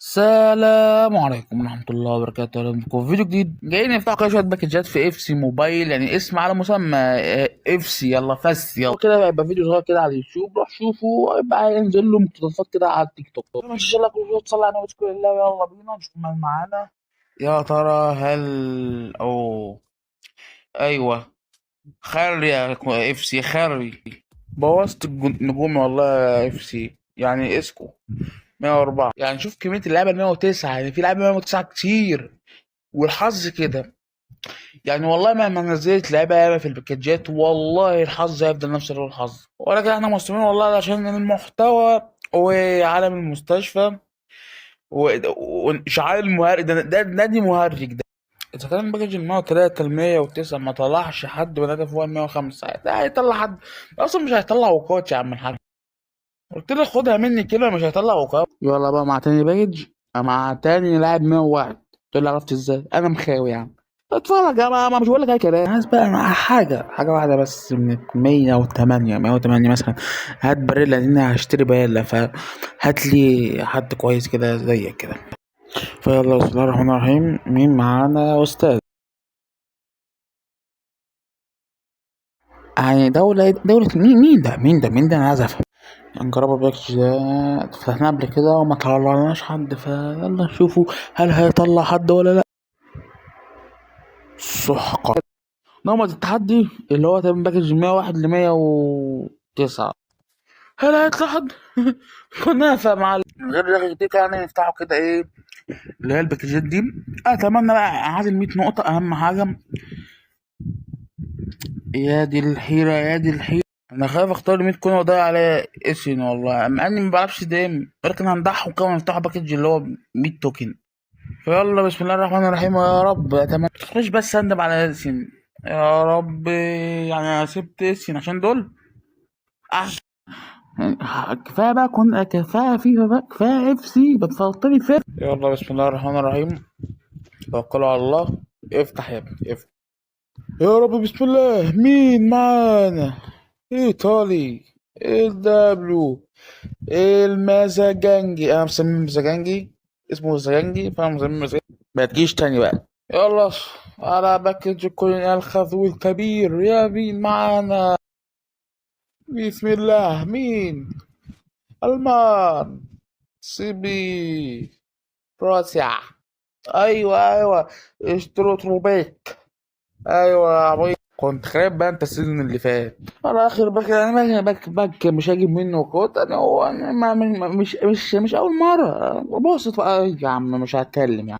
السلام عليكم ورحمة الله وبركاته. أهلا بكم في فيديو جديد. جايين نفتح كده شوية باكجات في اف سي موبايل، يعني اسم على مسمى اف سي. يلا فس يلا كده، هيبقى فيديو صغير كده على اليوتيوب، روح شوفه، هيبقى ينزل له مقتطفات كده على التيك توك. ما تنساش لك وتصلي على النبي كل الله. يلا بينا نشوف من معانا. يا ترى هل ايوه، خير يا اف سي خيري. بوظت النجوم والله يا اف سي، يعني اسكو 104. يعني شوف كمية اللعيبة ال 109، يعني في لعيبة 109 كتير، والحظ كده. يعني والله مهما نزلت لعيبة ياما في الباكجات، والله الحظ هيفضل نفس اللي هو الحظ، ولكن احنا مسلمين والله عشان المحتوى وعالم المستشفى واشعال المهرج ده نادي مهرج ده. اذا كان الباكج ال 103 ال 109 ما طلعش حد بني ادم فوق ال 105، ده هيطلع حد؟ اصلا مش هيطلع وقوات يا عم الحاج. قلت لك خدها مني كده، مش هيطلع وقوات. يلا بقى مع تاني باكج، مع تاني لاعب 101. تقول لي عرفت ازاي؟ انا مخاوي يعني. اتفرج يا ما مش بقول لك اي كلام. عايز بقى مع حاجه واحده بس من 108 مثلا. هات باريلا لان انا هشتري باريلا، فهات لي حد كويس كده زيك كده. فيلا بسم الله الرحمن الرحيم. مين معانا يا استاذ؟ يعني دولة مين ده انا عايز افهم. نجرب الباكج ده، فتحناه قبل كده وما طلعناش حد، فيلا نشوفه هل هيطلع حد ولا لا. سحقة نمط التحدي اللي هو تقريبا باكج 101 ل 109. هل هيطلع حد؟ كنافة مع غير رغي دي، يعني نفتحه كده ايه اللي هي الباكجات دي. اتمنى بقى عادل 100 نقطة اهم حاجة. يا دي الحيرة يا دي الحيرة. انا خايف اختار 100 كون واضيع على اسين والله، مع اني ما بعرفش دايم، ولكن هنضحوا كمان نفتح باكج اللي هو 100 توكن. فيلا بسم الله الرحمن الرحيم. يا رب اتمنى تخش بس اندم على اسين. يا رب. يعني انا سبت اسين عشان دول احسن. كفايه بقى، كفايه فيفا بقى، كفايه اف سي بتفضلي فيه. يلا بسم الله الرحمن الرحيم. توكلوا على الله. افتح يا ابني افتح. يا رب بسم الله. مين معانا؟ ايطالي. الدبلو. المزاجنجي، انا مسميه مزاجنجي. اسمه مزاجنجي، فانا مسميه مزاجنجي. ما تجيش تاني بقى. يلا على باكج كل الخذو الكبير. يا مين معانا؟ بسم الله. مين؟ المان. سيبي. روسيا. ايوه اشتروا تروبيك. ايوه يا عبيط، كنت خايف بقى انت السيزون اللي فات. على اخر باك انا باك مش هجيب منه كوت. انا هو أنا مش اول مره. بص يا عم مش هتكلم يعني.